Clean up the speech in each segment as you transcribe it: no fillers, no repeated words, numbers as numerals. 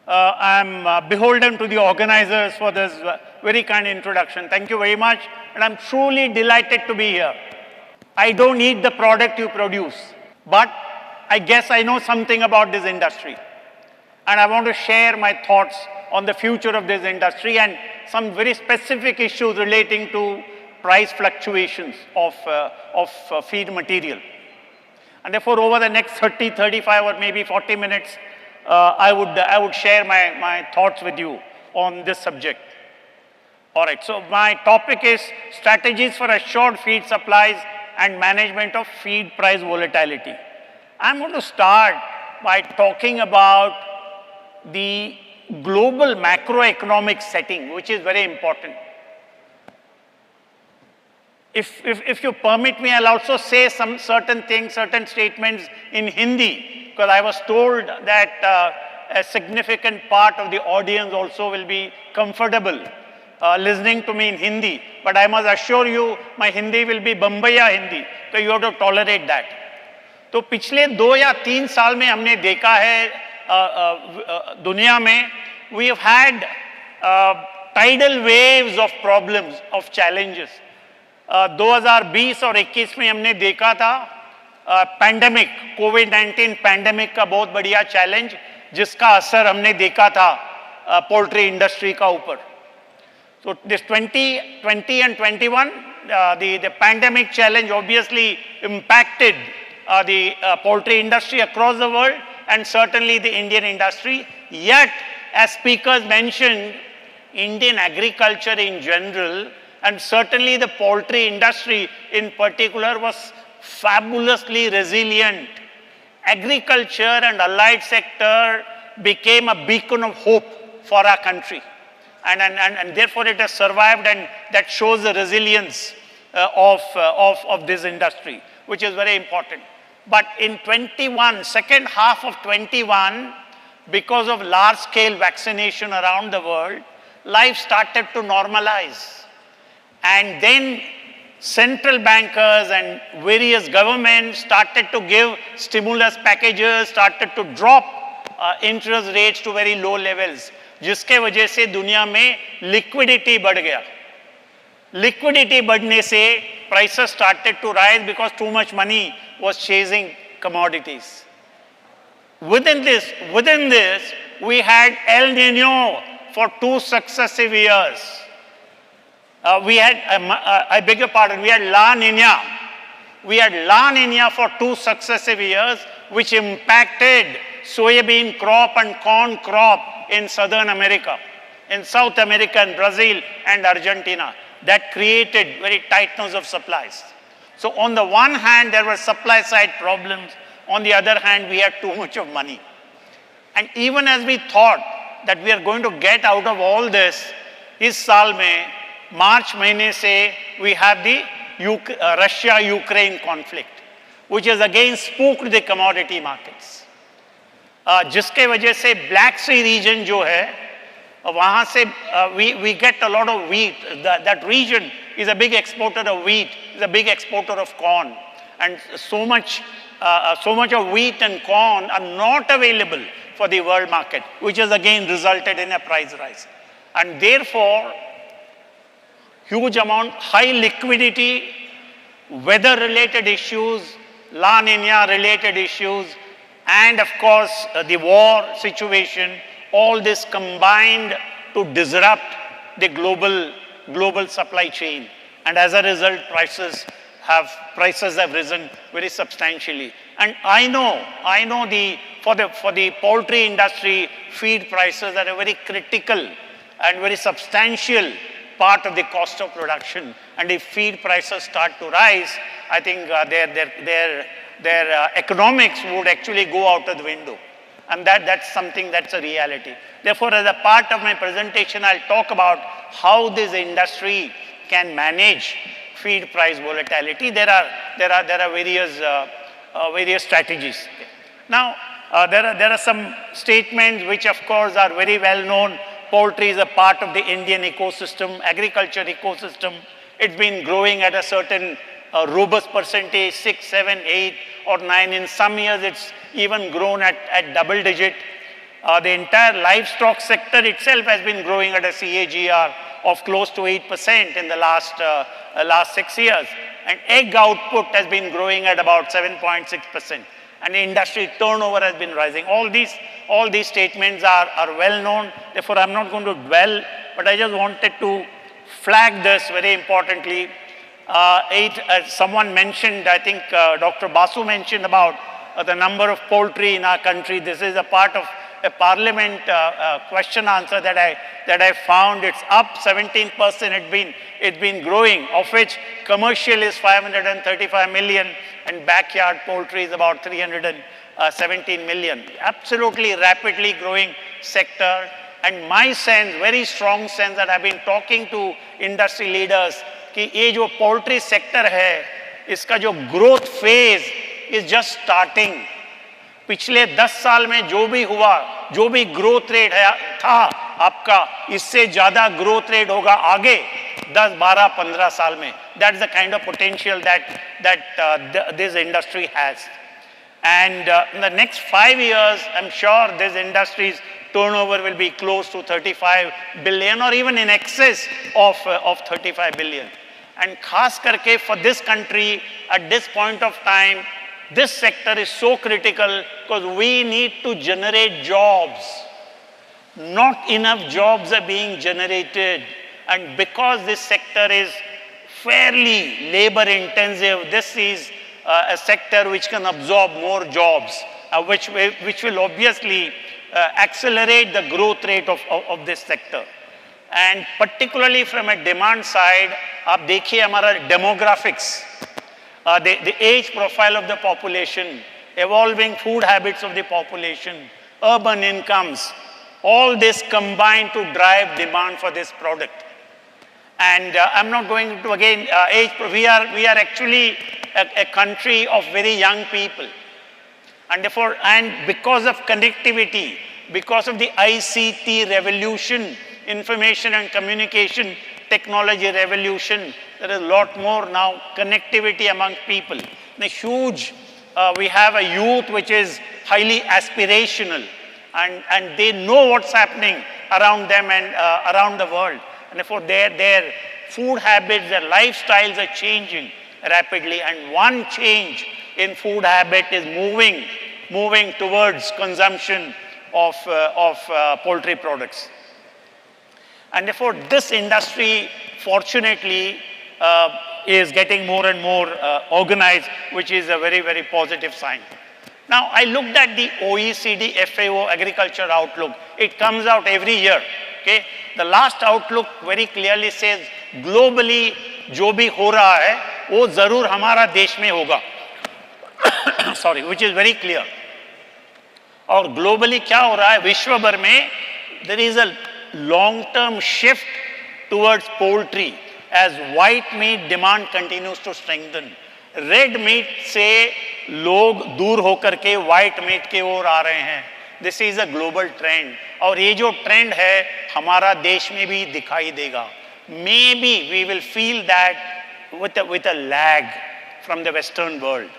I'm beholden to the organizers for this very kind introduction. Thank you very much, and I'm truly delighted to be here. I don't eat the product you produce, but I guess I know something about this industry. And I want to share my thoughts on the future of this industry and some very specific issues relating to price fluctuations of feed material. And therefore, over the next 30, 35, or maybe 40 minutes, I would share my thoughts with you on this subject. All right, so my topic is strategies for assured feed supplies and management of feed price volatility. I'm going to start by talking about the global macroeconomic setting, which is very important. If you permit me, I'll also say some certain things, certain statements in Hindi, because I was told that a significant part of the audience also will be comfortable listening to me in Hindi. But I must assure you, my Hindi will be Bombaya Hindi, so you have to tolerate that. तो पिछले 2 या 3 साल में हमने देखा है दुनिया में we have had tidal waves of problems, of challenges. 2020 और 21 में हमने देखा था पैंडेमिक, कोविड-19 पैंडेमिक का बहुत बढ़िया चैलेंज, जिसका असर हमने देखा था पोल्ट्री इंडस्ट्री का ऊपर. So this 2020 and 21, the pandemic challenge obviously impacted the poultry industry across the world and certainly the Indian industry. Yet, as speakers mentioned, Indian agriculture in general and certainly the poultry industry in particular was fabulously resilient. Agriculture and allied sector became a beacon of hope for our country. And therefore it has survived, and that shows the resilience of this industry, which is very important. But in 21, second half of 21, because of large-scale vaccination around the world, life started to normalize. And then central bankers and various governments started to give stimulus packages, started to drop interest rates to very low levels, जिसके वजह से दुनिया में liquidity बढ़ गया. Liquidity बढ़ने से prices started to rise because too much money was chasing commodities. Within this, we had El Nino for 2 successive years. We had, I beg your pardon, we had La Nina. We had La Nina for 2 successive years, which impacted soybean crop and corn crop in Southern America, in South America and Brazil and Argentina. That created very tightness of supplies. So on the one hand, there were supply side problems. On the other hand, we had too much of money. And even as we thought that we are going to get out of all this, इस साल में March महीने से we have the Russia-Ukraine conflict, which has again spooked the commodity markets. जिसके वजह से Black Sea region जो है, वहाँ से we get a lot of wheat. That region is a big exporter of wheat, is a big exporter of corn. And so much of wheat and corn are not available for the world market, which has again resulted in a price rise. And therefore, huge amount, high liquidity, weather-related issues, La Nina-related issues, and of course, the war situation, all this combined to disrupt the global supply chain. And as a result, prices have risen very substantially. And I know for the poultry industry, feed prices are a very critical and very substantial part of the cost of production. And if feed prices start to rise, I think their economics would actually go out of the window. And that's something that's a reality. Therefore, as a part of my presentation, I'll talk about how this industry can manage feed price volatility. There are various strategies. Now, there are some statements which, of course, are very well known. Poultry is a part of the Indian ecosystem, agriculture ecosystem. It's been growing at a certain robust percentage, 6, 7, 8, or 9. In some years, it's even grown at double digit. The entire livestock sector itself has been growing at a CAGR of close to 8% in the last 6 years. And egg output has been growing at about 7.6%. And the industry turnover has been rising. All these statements are well known. Therefore, I'm not going to dwell, but I just wanted to flag this very importantly. Someone mentioned, I think Dr. Basu mentioned about the number of poultry in our country. This is a part of a parliament question answer that I found. It's up 17%. It's been growing, of which commercial is 535 million and backyard poultry is about 317 million. Absolutely rapidly growing sector. And my sense, very strong sense, that I've been talking to industry leaders, कि ये जो poultry sector है, इसका जो growth phase is just starting. पिछले 10 साल में जो भी हुआ, जो भी growth rate था आपका, इससे ज़्यादा growth rate होगा आगे 10, 12, 15 साल में. That's the kind of potential that this industry has. And in the next 5 years, I'm sure this industry's turnover will be close to 35 billion or even in excess of 35 billion. And khas karke for this country at this point of time, this sector is so critical because we need to generate jobs. Not enough jobs are being generated. And because this sector is fairly labor intensive, this is a sector which can absorb more jobs, which will obviously accelerate the growth rate of this sector. And particularly from a demand side, आप देखिए हमारा demographics, the age profile of the population, evolving food habits of the population, urban incomes, all this combined to drive demand for this product. And I'm not going to again age. We are actually a country of very young people, and therefore, and because of connectivity, because of the ICT revolution, information and communication technology revolution, there is a lot more now connectivity among people. The huge, we have a youth which is highly aspirational, and they know what's happening around them and around the world. And therefore, their food habits, their lifestyles are changing rapidly. And one change in food habit is moving towards consumption of poultry products. And therefore, this industry, fortunately, is getting more and more organized, which is a very, very positive sign. Now, I looked at the OECD FAO Agriculture Outlook. It comes out every year. Okay? The last outlook very clearly says, globally, जो भी हो रहा है, वो ज़रूर हमारा देश में होगा. Sorry, which is very clear. और globally क्या हो रहा है? विश्व भर में there is a long-term shift towards poultry as white meat demand continues to strengthen. Red meat से लोग दूर होकर के white meat के ओर आ रहे हैं. This is a global trend. और ये जो trend है, हमारा देश में भी दिखाई देगा. Maybe we will feel that with a lag from the Western world.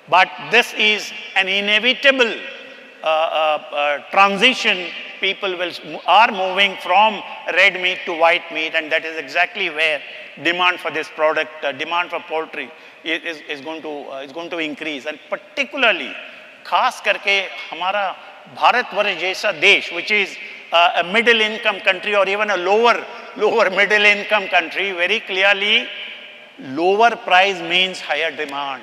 But this is an inevitable transition. People are moving from red meat to white meat, and that is exactly where demand for this product, demand for poultry is going to increase. And particularly, खास करके हमारा भारतवर्ष जैसा देश, which is a middle income country or even a lower middle income country, very clearly lower price means higher demand.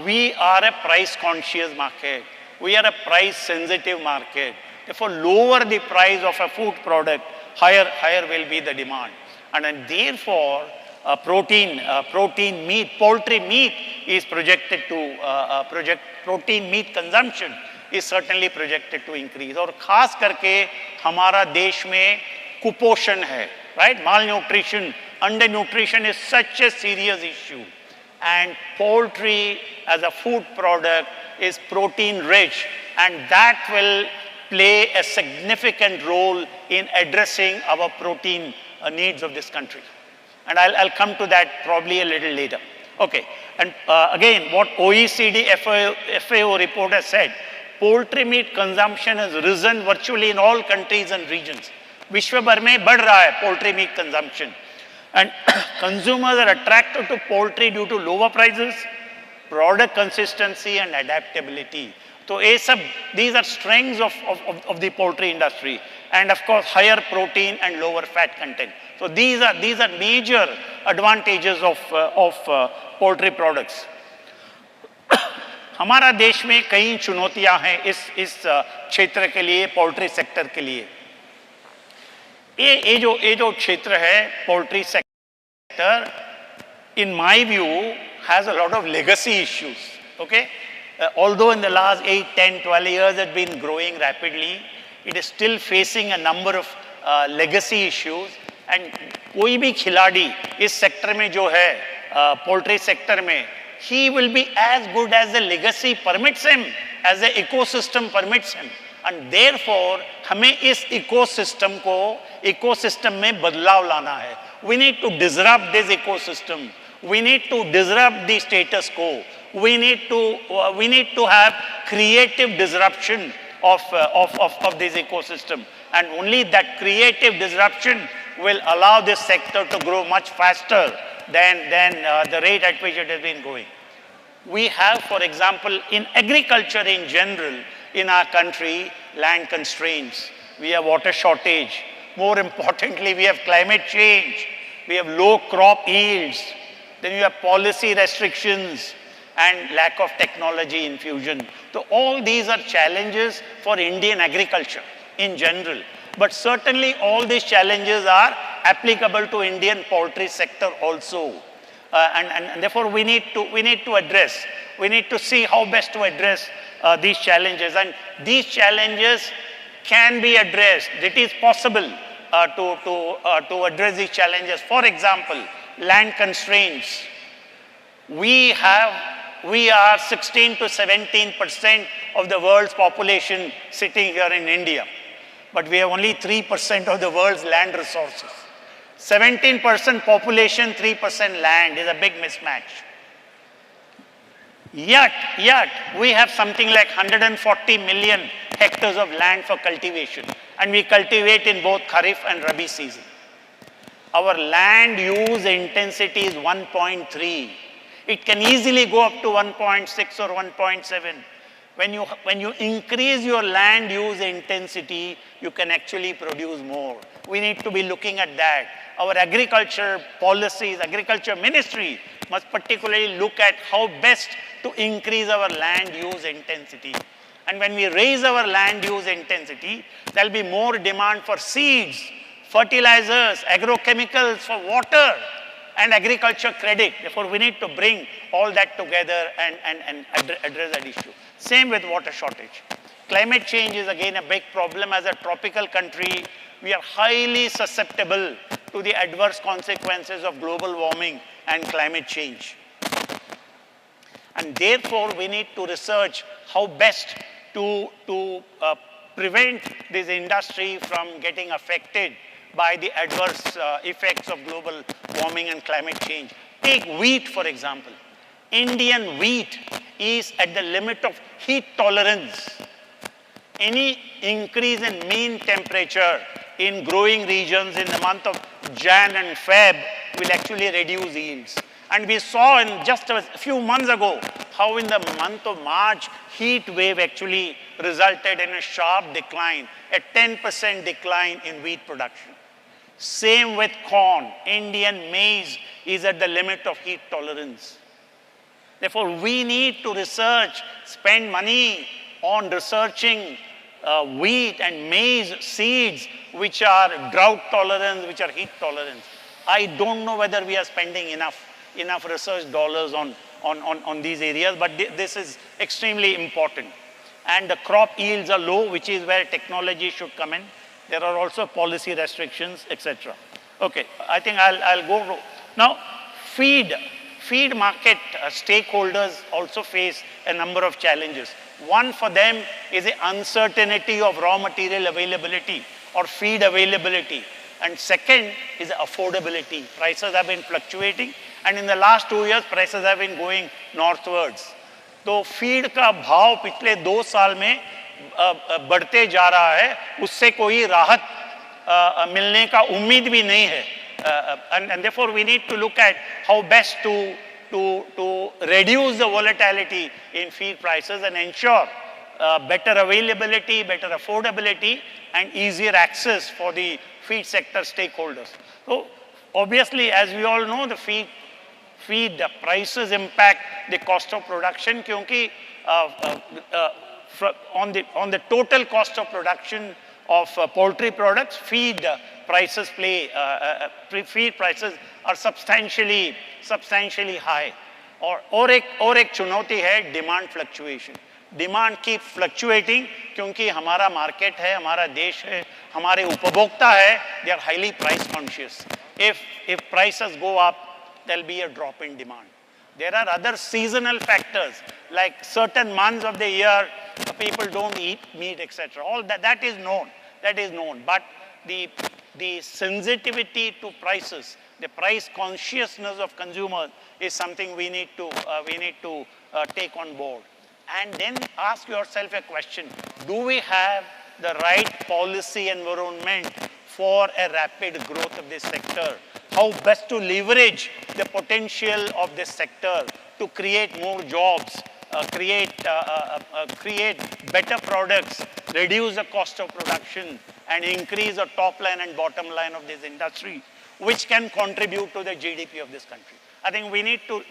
We are a price conscious market. We are a price sensitive market. Therefore, lower the price of a food product, higher will be the demand. And then therefore, protein meat, poultry meat is projected to, protein meat consumption is certainly projected to increase. और खास करके हमारा देश में कुपोषण है, right? Malnutrition, undernutrition is such a serious issue. And poultry as a food product is protein rich, and that will play a significant role in addressing our protein needs of this country. And I'll come to that probably a little later. Okay, and again, what OECD FAO report has said, poultry meat consumption has risen virtually in all countries and regions. विश्व भर में बढ़ रहा है poultry meat consumption. And consumers are attracted to poultry due to lower prices, product consistency and adaptability. So these are strengths of the poultry industry. And of course, higher protein and lower fat content. So these are major advantages of poultry products. हमारा देश में कई चुनौतियां हैं इस क्षेत्र के लिए, पोल्ट्री सेक्टर के लिए. ये जो क्षेत्र है poultry sector, in my view has a lot of legacy issues. Okay, although in the last 8, 10, 12 years it has been growing rapidly, it is still facing a number of legacy issues. And कोई भी खिलाड़ी इस sector में जो है poultry sector में, he will be as good as the legacy permits him, as the ecosystem permits him. And therefore, हमें इस ecosystem में बदलाव लाना है. We need to disrupt this ecosystem. We need to disrupt the status quo. We need to have creative disruption of this ecosystem. And only that creative disruption will allow this sector to grow much faster than the rate at which it has been going. We have, for example, in agriculture in general, in our country, land constraints. We have water shortage. More importantly, we have climate change. We have low crop yields. Then you have policy restrictions and lack of technology infusion. So all these are challenges for Indian agriculture in general. But certainly all these challenges are applicable to Indian poultry sector also. And therefore we need to address, we need to see how best to address these challenges. And these challenges can be addressed. It is possible to address these challenges. For example, land constraints. We are 16 to 17% of the world's population sitting here in India. But we have only 3% of the world's land resources. 17% population, 3% land is a big mismatch. Yet, we have something like 140 million hectares of land for cultivation. And we cultivate in both Kharif and Rabi season. Our land use intensity is 1.3. It can easily go up to 1.6 or 1.7. When you increase your land use intensity, you can actually produce more. We need to be looking at that. Our agriculture policies, agriculture ministry must particularly look at how best to increase our land use intensity. And when we raise our land use intensity, there will be more demand for seeds, fertilizers, agrochemicals, for water, and agriculture credit. Therefore, we need to bring all that together and address that issue. Same with water shortage. Climate change is again a big problem. As a tropical country, we are highly susceptible to the adverse consequences of global warming and climate change. And therefore, we need to research how best to prevent this industry from getting affected by the adverse effects of global warming and climate change. Take wheat, for example. Indian wheat is at the limit of heat tolerance. Any increase in mean temperature in growing regions in the month of Jan and Feb will actually reduce yields. And we saw in just a few months ago how in the month of March, heat wave actually resulted in a sharp decline, a 10% decline in wheat production. Same with corn. Indian maize is at the limit of heat tolerance. Therefore, we need to research, spend money on researching wheat and maize seeds which are drought tolerant, which are heat tolerant. I don't know whether we are spending enough research dollars on these areas, but this is extremely important. And the crop yields are low, which is where technology should come in. There are also policy restrictions, etc. Okay, I think I'll go. Now, feed market stakeholders also face a number of challenges. One for them is the uncertainty of raw material availability or feed availability. And second is the affordability. Prices have been fluctuating, and in the last 2 years, prices have been going northwards. तो feed का भाव पिछले 2 साल में बढ़ते जा रहा है, उससे कोई राहत मिलने का उम्मीद भी नहीं है. And therefore we need to look at how best to reduce the volatility in feed prices and ensure better availability, better affordability, and easier access for the feed sector stakeholders. So obviously, as we all know, the feed prices impact the cost of production, क्योंकि on the total cost of production of poultry products, feed prices are substantially high. और एक चुनौती है demand fluctuation. Demand keep fluctuating क्योंकि हमारा market है, हमारा देश है, हमारे उपभोक्ता है, they are highly price conscious. If prices go up, there will be a drop in demand. There are other seasonal factors, like certain months of the year, people don't eat meat, etc. All that is known. That is known. But the sensitivity to prices, the price consciousness of consumers is something we need to take on board. And then ask yourself a question: do we have the right policy environment for a rapid growth of this sector? How best to leverage the potential of this sector to create more jobs, create better products, reduce the cost of production, and increase the top line and bottom line of this industry, which can contribute to the GDP of this country. I think we need to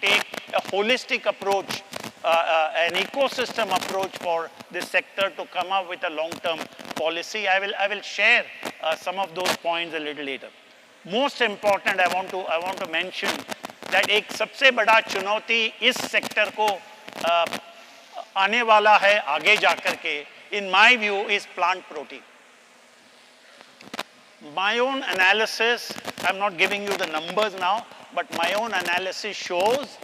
take a holistic approach, an ecosystem approach for this sector to come up with a long-term policy. I will share some of those points a little later. Most important, I want to mention that एक सबसे बड़ा चुनौती इस sector को आने वाला है आगे जाकर के, in my view, is plant protein. My own analysis, I'm not giving you the numbers now, but my own analysis shows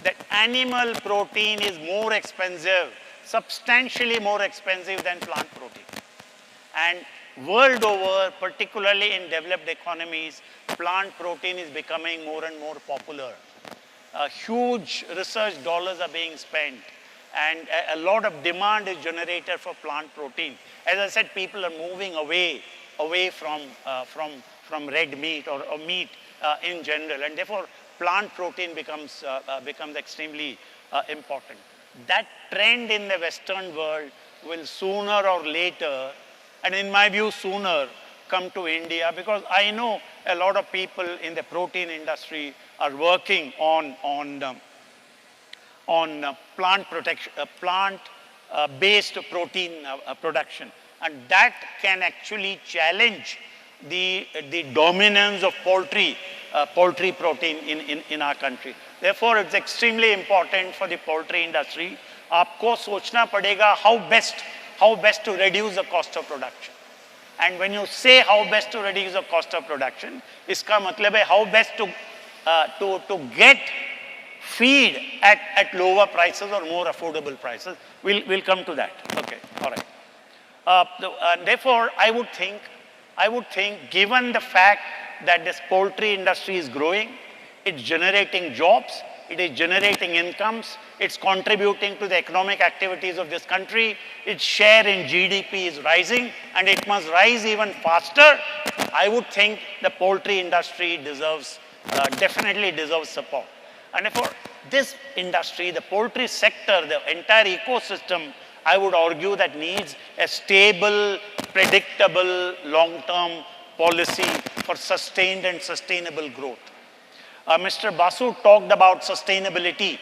that animal protein is more expensive, substantially more expensive than plant protein. And world over, particularly in developed economies, plant protein is becoming more and more popular. Huge research dollars are being spent, and a lot of demand is generated for plant protein. As I said, people are moving away from red meat or meat in general, and therefore plant protein becomes extremely important. That trend in the Western world will sooner or later, and in my view sooner, come to India, because I know a lot of people in the protein industry are working on plant-based protein production, and that can actually challenge the dominance of poultry protein in our country. Therefore, it's extremely important for the poultry industry. आपको सोचना पड़ेगा how best to reduce the cost of production. And when you say how best to reduce the cost of production, इसका मतलब है how best to get feed at lower prices or more affordable prices. We'll come to that. Okay, all right. Therefore, I would think, given the fact that this poultry industry is growing, it's generating jobs, it is generating incomes, it's contributing to the economic activities of this country, its share in GDP is rising, and it must rise even faster. I would think the poultry industry definitely deserves support. And therefore, this industry, the poultry sector, the entire ecosystem, I would argue that needs a stable, predictable, long-term policy for sustained and sustainable growth. Mr. Basu talked about sustainability.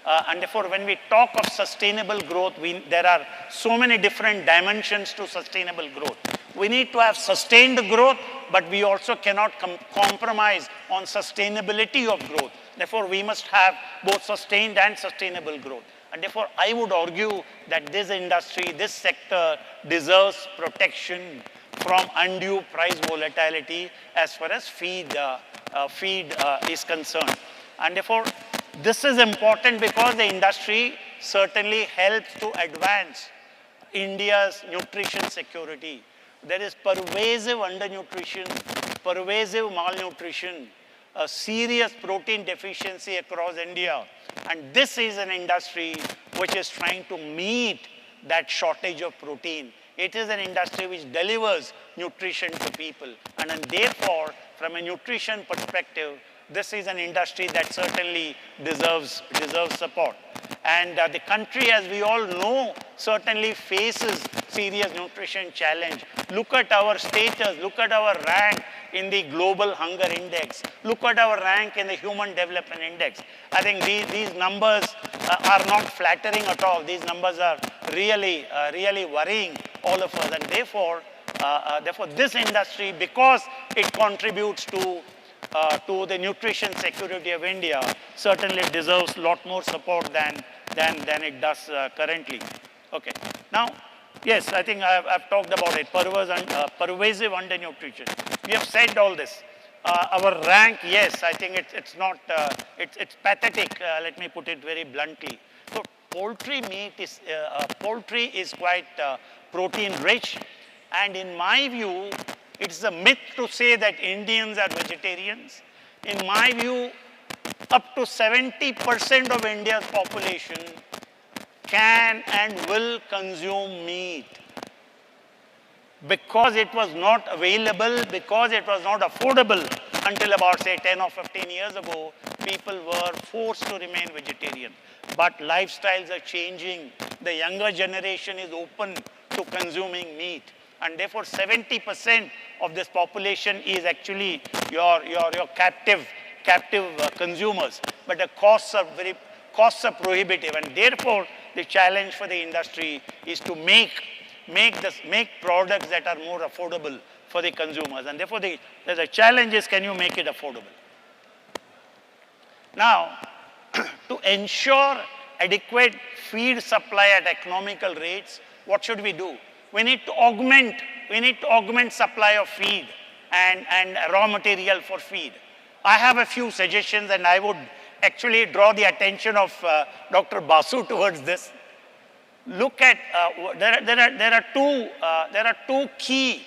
And therefore, when we talk of sustainable growth, there are so many different dimensions to sustainable growth. We need to have sustained growth, but we also cannot compromise on sustainability of growth. Therefore, we must have both sustained and sustainable growth. And therefore, I would argue that this industry, this sector deserves protection from undue price volatility as far as feed is concerned. And therefore, this is important because the industry certainly helps to advance India's nutrition security. There is pervasive undernutrition, pervasive malnutrition, a serious protein deficiency across India. And this is an industry which is trying to meet that shortage of protein. It is an industry which delivers nutrition to people. And therefore, from a nutrition perspective, this is an industry that certainly deserves support. And the country, as we all know, certainly faces serious nutrition challenge. Look at our status, look at our rank in the global hunger index. Look at our rank in the human development index. I think these numbers are not flattering at all. These numbers are really worrying all of us. And therefore, this industry, because it contributes to the nutrition security of India, certainly deserves a lot more support than it does currently. Okay. Now, yes, I think I've talked about it. Pervasive undernutrition. We have said all this. Our rank, yes, I think it's not, it's pathetic. Let me put it very bluntly. So poultry is quite protein rich. And in my view, it's a myth to say that Indians are vegetarians. In my view, up to 70% of India's population can and will consume meat. Because it was not available, because it was not affordable until about, say, 10 or 15 years ago, people were forced to remain vegetarian. But lifestyles are changing. The younger generation is open to consuming meat. And therefore, 70% of this population is actually your captive consumers. But the costs are prohibitive. And therefore, the challenge for the industry is to make products that are more affordable for the consumers. And therefore, the challenge is, can you make it affordable? Now, to ensure adequate feed supply at economical rates, what should we do? We need to augment supply of feed and raw material for feed. I have a few suggestions, and I would actually draw the attention of Dr. Basu towards this. Look at, there are two key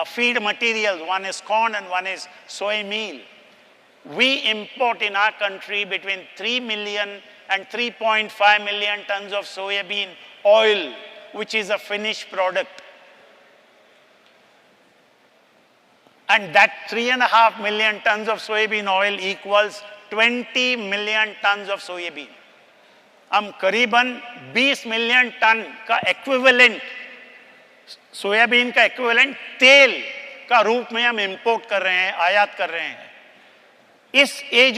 feed materials. One is corn and one is soy meal. We import in our country between 3 million and 3.5 million tons of soybean oil, which is a finished product. And that 3.5 million tons of soybean oil equals 20 million tons of soybean. हम करीबन 20 million ton का equivalent soybean का equivalent तेल का रूप में हम import कर रहे हैं, आयात कर रहे हैं. ये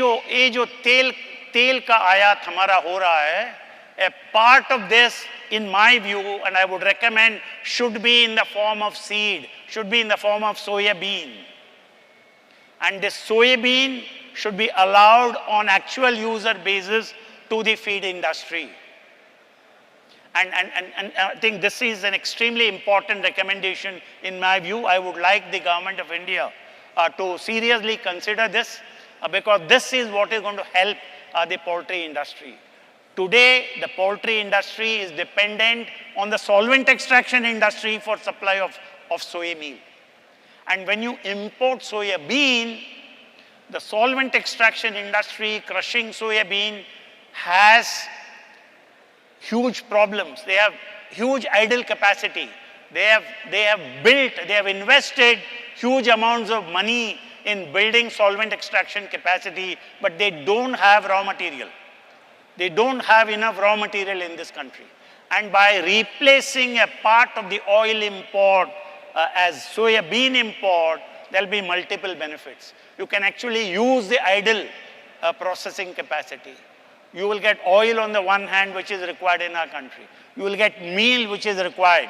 जो तेल का आयात हमारा हो रहा है, a part of this, in my view, and I would recommend, should be in the form of seed, should be in the form of soya bean. And this soya bean should be allowed on actual user basis to the feed industry. And I think this is an extremely important recommendation in my view. I would like the government of India to seriously consider this because this is what is going to help the poultry industry. Today, the poultry industry is dependent on the solvent extraction industry for supply of soya meal. And when you import soya bean, the solvent extraction industry crushing soya bean has huge problems. They have huge idle capacity. They have invested huge amounts of money in building solvent extraction capacity, but they don't have raw material. They don't have enough raw material in this country. And by replacing a part of the oil import as soya bean import, there'll be multiple benefits. You can actually use the idle processing capacity. You will get oil on the one hand, which is required in our country. You will get meal, which is required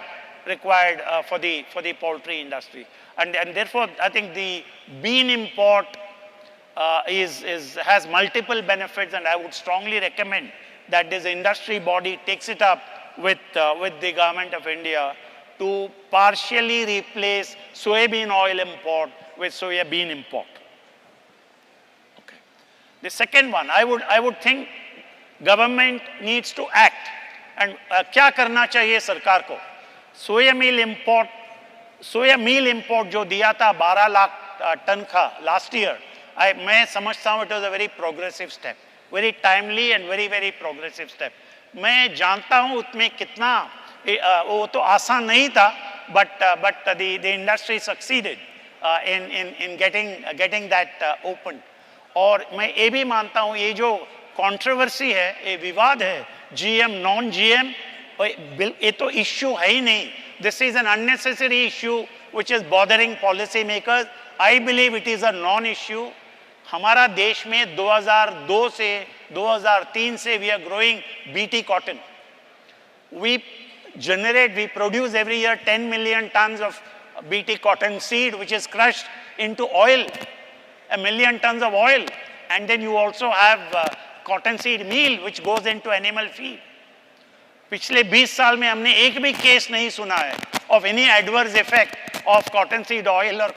for the poultry industry. And therefore, I think the bean import has multiple benefits, and I would strongly recommend that this industry body takes it up with the government of India to partially replace soybean oil import with soya bean import. Okay. The second one, I would think government needs to act. And क्या करना चाहिए सरकार को? सोया मील import जो दिया था 12 lakh ton का last year, मैं समझता हूँ it was a very progressive step. very timely and very, very progressive step. मैं जानता हूँ उसमें कितना वो तो आसान नहीं था, but the industry succeeded in getting that opened. और मैं ये भी मानता हूँ ये जो controversy है, ये विवाद है, GM non GM, ये तो issue है ही नहीं. This is an unnecessary issue which is bothering policy makers. I believe it is a non-issue. हमारा देश में 2002 से 2003 से we are growing BT cotton. We produce every year 10 million tons of BT cotton seed which is crushed into oil, 1 million tons of oil. And then you also have cotton seed meal which goes into animal feed. पिछले 20 साल में हमने एक भी case नहीं सुना है of any adverse effect of cotton seed oil or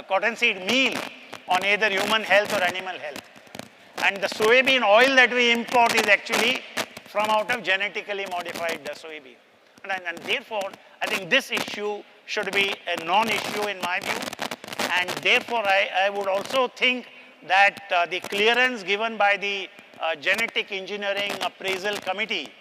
cotton seed meal on either human health or animal health. And the soybean oil that we import is actually from out of genetically modified soybean. And therefore, I think this issue should be a non-issue in my view. And therefore, I would also think that the clearance given by the Genetic Engineering Appraisal Committee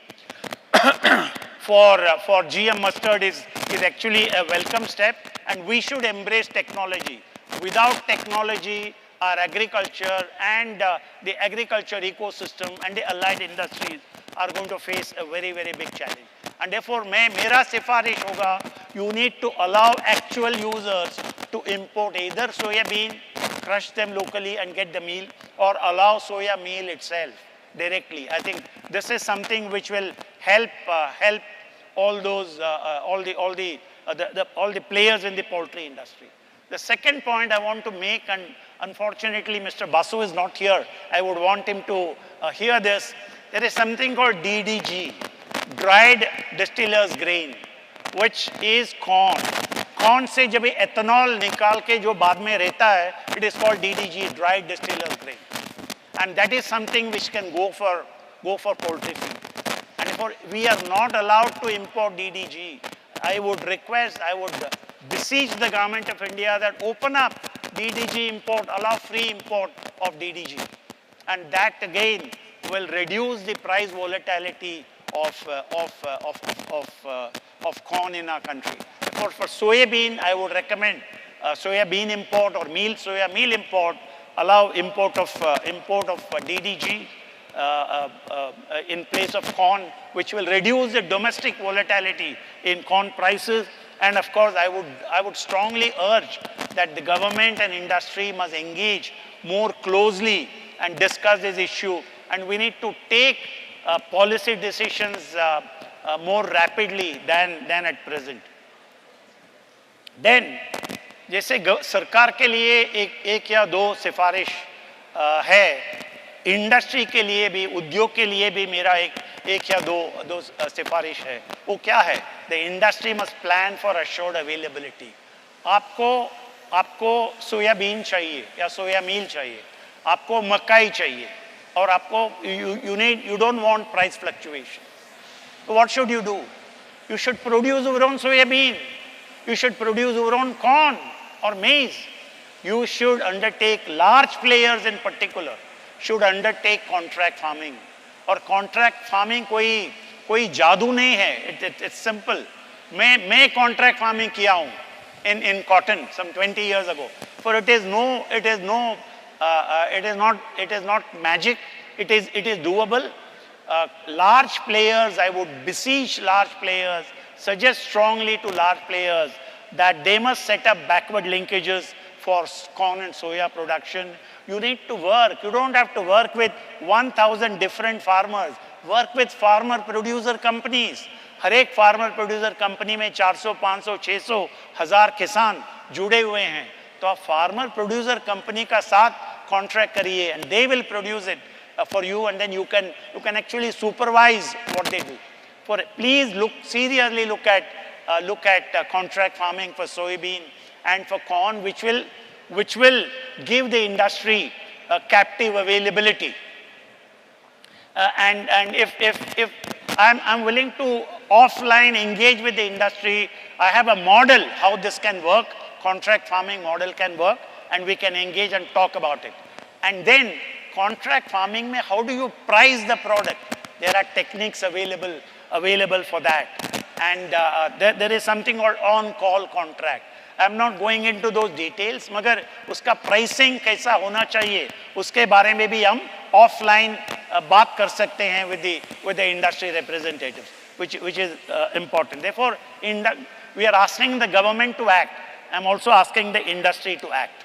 for GM mustard is actually a welcome step, and we should embrace technology. Without technology, our agriculture and the agriculture ecosystem and the allied industries are going to face a very, very big challenge. And therefore, mera sifarish hoga, you need to allow actual users to import either soya bean, crush them locally and get the meal, or allow soya meal itself directly. I think this is something which will help all those all the players in the poultry industry. The second point I want to make, and unfortunately Mr. Basu is not here, I would want him to hear this. There is something called DDG, dried distillers grain, which is corn. Corn से जब ethanol निकाल के जो बाद में रहता है, it is called DDG, dried distillers grain, and that is something which can go for poultry feed. And therefore, we are not allowed to import DDG. I would beseech the government of India that open up DDG import, allow free import of DDG, and that again will reduce the price volatility of corn in our country. For soybean, I would recommend soybean import or soya meal import. Allow import of DDG in place of corn, which will reduce the domestic volatility in corn prices. And of course, I would strongly urge that the government and industry must engage more closely and discuss this issue. And we need to take policy decisions more rapidly than at present. Then, जैसे सरकार के लिए एक या दो सिफारिश है, industry के लिए भी, उद्योग के लिए भी मेरा एक या दो सिफारिश है. वो क्या है? The industry must plan for assured availability. आपको सोयाबीन चाहिए या सोया मील चाहिए, आपको मकाई चाहिए, और आपको you don't want price fluctuation. So what should you do? You should produce your own soybean. You should produce your own corn or maize. You should undertake, large players in particular, should undertake contract farming. और contract farming कोई जादू नहीं है. It's simple. मैं contract farming किया हूँ in cotton some 20 years ago. For it is not magic. It is doable. Large players, I would beseech large players, suggest strongly to large players that they must set up backward linkages for corn and soya production. You need to work. You don't have to work with 1,000 different farmers. Work with farmer producer companies. हर एक farmer producer company में 400, 500, 600, 1000 किसान जुड़े हुए हैं. तो आप farmer producer company का साथ कॉन्ट्रैक्ट करिए, and they will produce it for you, and then you can actually supervise what they do. Please seriously look at contract farming for soybean and for corn, which will give the industry captive availability. And if I'm willing to offline engage with the industry, I have a model how this can work, contract farming model can work, and we can engage and talk about it. And then contract farming mein, how do you price the product? There are techniques available for that. And there is something called on-call contract. I'm not going into those details, मगर उसका pricing कैसा होना चाहिए, उसके बारे में भी हम offline बात कर सकते हैं with the industry representatives, which is important. Therefore, we are asking the government to act. I'm also asking the industry to act.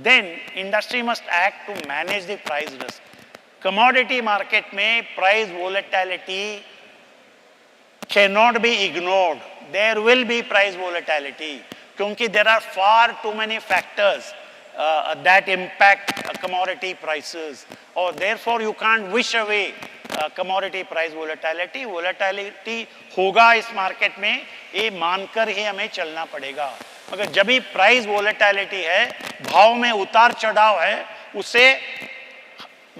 Then industry must act to manage the price risk. Commodity market में price volatility cannot be ignored. There will be price volatility because there are far too many factors that impact commodity prices, or therefore you can't wish away commodity price volatility. Volatility होगा इस market में, ये मानकर ही हमें चलना पड़ेगा. मगर जब भी price volatility है, भाव में उतार चढ़ाव है, उसे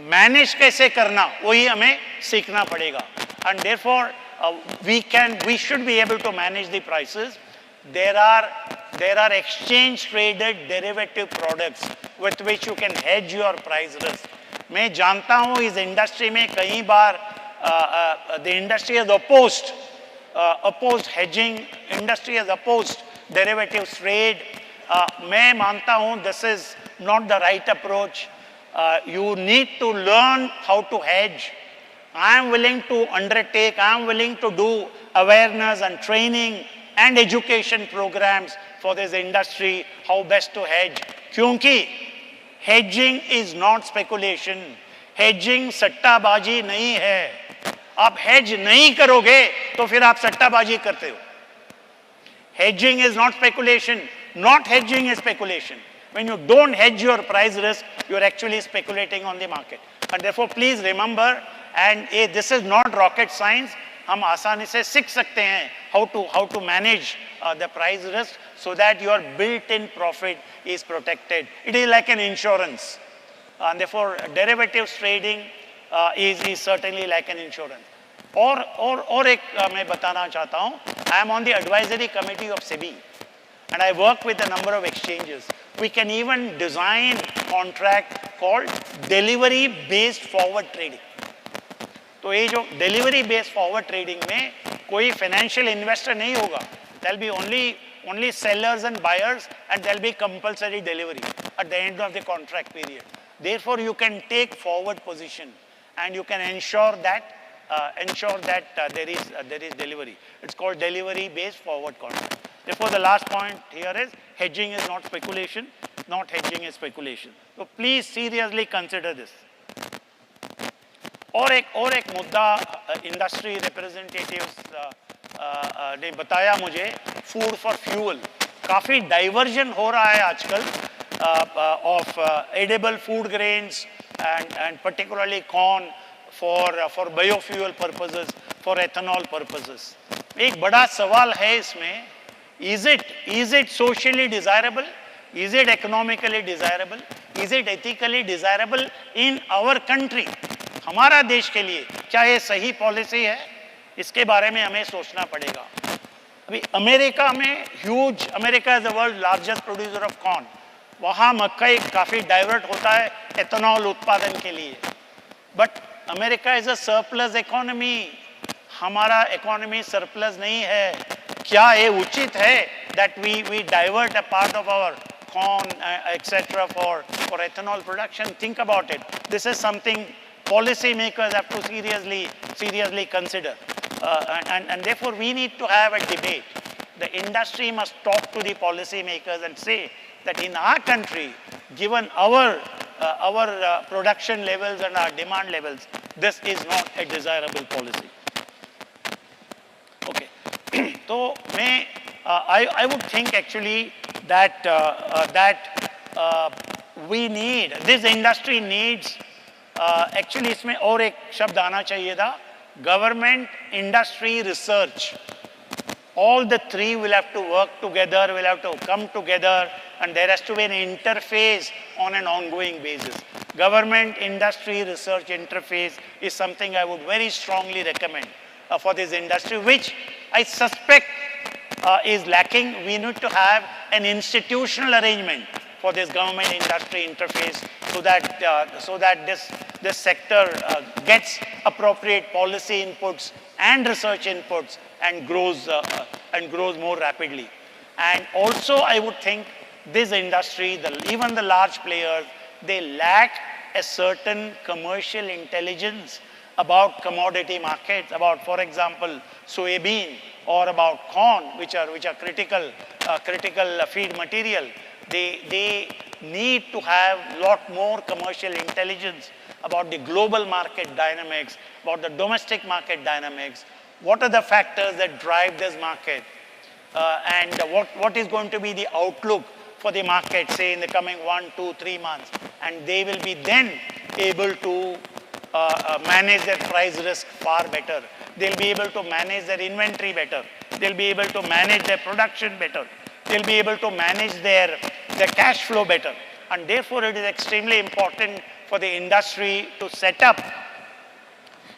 manage कैसे करना, वही हमें सीखना पड़ेगा. And therefore we should be able to manage the prices. There are exchange traded derivative products with which you can hedge your price risk. मैं जानता हूँ इस industry में कई बार the industry has opposed hedging, industry has opposed derivatives trade. मैं मानता हूँ this is not the right approach. You need to learn how to hedge. I am willing to undertake, I am willing to do awareness and training and education programs for this industry, how best to hedge. क्योंकि hedging is not speculation. Hedging सट्टाबाजी नहीं है. आप hedge नहीं करोगे तो फिर आप सट्टाबाजी करते हो. Hedging is not speculation. Not hedging is speculation. When you don't hedge your price risk, you are actually speculating on the market. And therefore, please remember, and this is not rocket science. हम आसानी से सीख सकते हैं how to manage the price risk so that your built-in profit is protected. It is like an insurance. And therefore, derivatives trading is certainly like an insurance. और एक मैं बताना चाहता हूँ. I am on the advisory committee of SEBI, and I work with a number of exchanges. We can even design contract called delivery-based forward trading. तो ये जो delivery based forward trading में कोई financial investor नहीं होगा. There'll be only sellers and buyers, and there'll be compulsory delivery at the end of the contract period. Therefore, you can take forward position and you can ensure that there is delivery. It's called delivery based forward contract. Therefore, the last point here is hedging is not speculation. Not hedging is speculation. So please seriously consider this. और एक मुद्दा industry representatives ने बताया मुझे, food for fuel. काफ़ी diversion हो रहा है आजकल of edible food grains and particularly corn for biofuel purposes, for ethanol purposes. एक बड़ा सवाल है इसमें, is it socially desirable? Is it economically desirable? Is it ethically desirable in our country? हमारा देश के लिए क्या ये सही पॉलिसी है? इसके बारे में हमें सोचना पड़ेगा. अभी अमेरिका में America is the world largest producer of corn. वहाँ मकई काफ़ी डाइवर्ट होता है एथेनॉल उत्पादन के लिए. But America is a surplus economy. हमारा इकोनॉमी सरप्लस नहीं है. क्या ये उचित है that we divert a part of our corn etc. for ethanol production? Think about it. This is something policy makers have to seriously consider, and therefore we need to have a debate. The industry must talk to the policy makers and say that in our country, given our production levels and our demand levels, this is not a desirable policy. Okay. So I would think actually that this industry needs actually इसमें और एक शब्द आना चाहिए था, government, industry, research. All the three will have to work together, will have to come together, and there has to be an interface on an ongoing basis. Government, industry, research interface is something I would very strongly recommend for this industry, which I suspect is lacking. We need to have an institutional arrangement for this government-industry interface so that this sector gets appropriate policy inputs and research inputs and grows more rapidly. And also, I would think this industry, even the large players, they lack a certain commercial intelligence about commodity markets, about, for example, soybean or about corn, which are critical feed material. They need to have a lot more commercial intelligence about the global market dynamics, about the domestic market dynamics. What are the factors that drive this market? And what is going to be the outlook for the market, say in the coming 1, 2, 3 months. And they will be then able to manage their price risk far better. They'll be able to manage their inventory better. They'll be able to manage their production better. They'll be able to manage their cash flow better. And therefore, it is extremely important for the industry to set up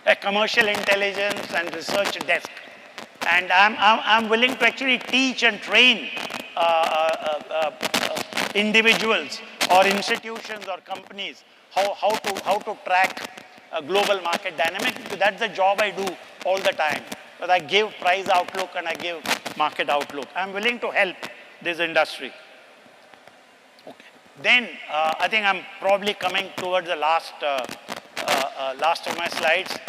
a commercial intelligence and research desk. And I'm willing to actually teach and train individuals or institutions or companies how to track global market dynamics. That's the job I do all the time. But I give price outlook and I give market outlook. I'm willing to help this industry. Okay. Then I think I'm probably coming towards the last of my slides.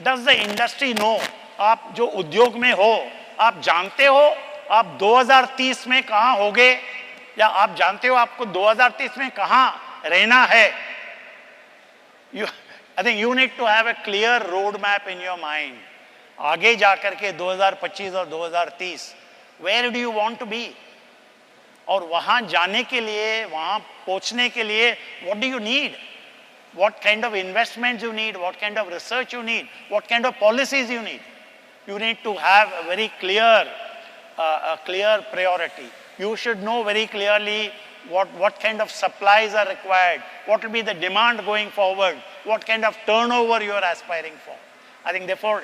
Does the industry know? आप जो उद्योग में हो, आप जानते हो आप 2030 में कहाँ होगे, या आप जानते हो आपको 2030 में कहाँ रहना है? I think you need to have a clear roadmap in your mind. आगे जाकर के 2025 और 2030, where do you want to be? और वहाँ जाने के लिए, वहाँ पहुँचने के लिए, what do you need? What kind of investments you need? What kind of research you need? What kind of policies you need? You need to have a very clear priority. You should know very clearly what kind of supplies are required, what will be the demand going forward, what kind of turnover you are aspiring for. I think therefore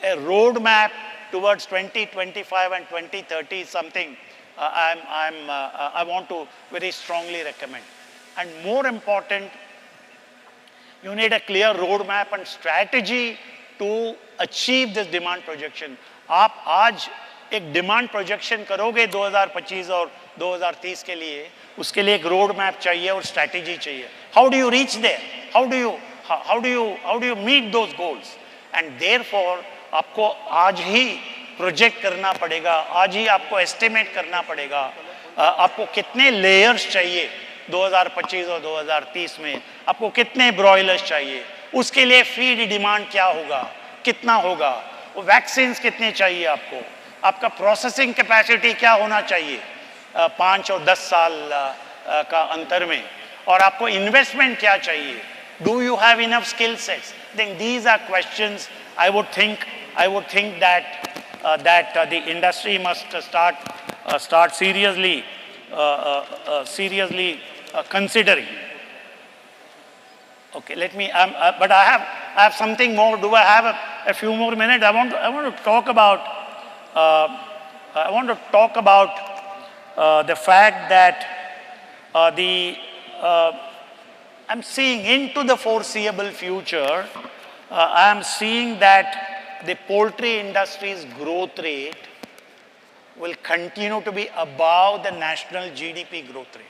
a roadmap towards 2025 and 2030 is something I want to very strongly recommend. And more important, you need a clear roadmap and strategy to achieve this demand projection. आप आज एक demand projection करोगे 2025 और 2030 के लिए, उसके लिए एक रोड मैप चाहिए और स्ट्रैटेजी चाहिए. How do you reach there? How do you meet those goals? And therefore आपको आज ही प्रोजेक्ट करना पड़ेगा, आज ही आपको एस्टिमेट करना पड़ेगा आपको कितने लेयर्स चाहिए 2025 और 2030 में, आपको कितने ब्रॉयलर्स चाहिए, उसके लिए फीड डिमांड क्या होगा, कितना होगा, वो वैक्सीन्स कितने चाहिए आपको, आपका प्रोसेसिंग कैपेसिटी क्या होना चाहिए 5 और 10 साल का अंतर में, और आपको इन्वेस्टमेंट क्या चाहिए, do you have enough skill sets. Then these are questions I would think that the industry must start seriously considering. Okay, let me. But I have something more. Do I have a few more minutes? I want to talk about. The fact that I'm seeing into the foreseeable future. I am seeing that the poultry industry's growth rate will continue to be above the national GDP growth rate.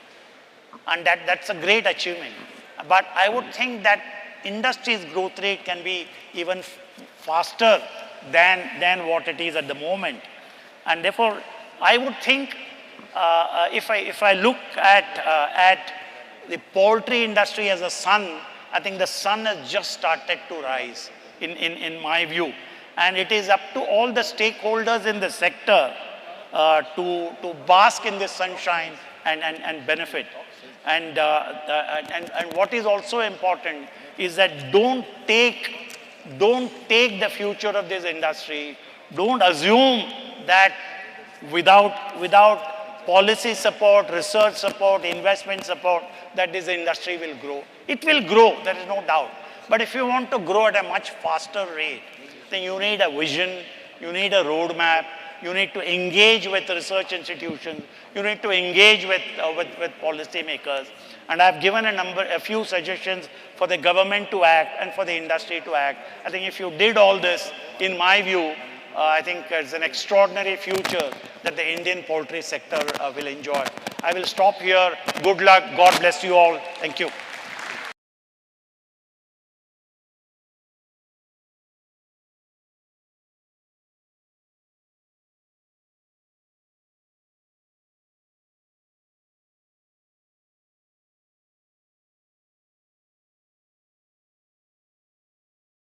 And that's a great achievement. But I would think that industry's growth rate can be even faster than what it is at the moment. And therefore, I would think if I look at the poultry industry as a sun, I think the sun has just started to rise in my view. And it is up to all the stakeholders in the sector to bask in the sunshine and benefit. And what is also important is that don't take the future of this industry, don't assume that without policy support, research support, investment support, that this industry will grow. It will grow, there is no doubt. But if you want to grow at a much faster rate, then you need a vision, you need a roadmap, You need to engage with research institutions. You need to engage with policymakers. And I've given a few suggestions for the government to act and for the industry to act. I think if you did all this, in my view, I think it's an extraordinary future that the Indian poultry sector will enjoy. I will stop here. Good luck. God bless you all. Thank you.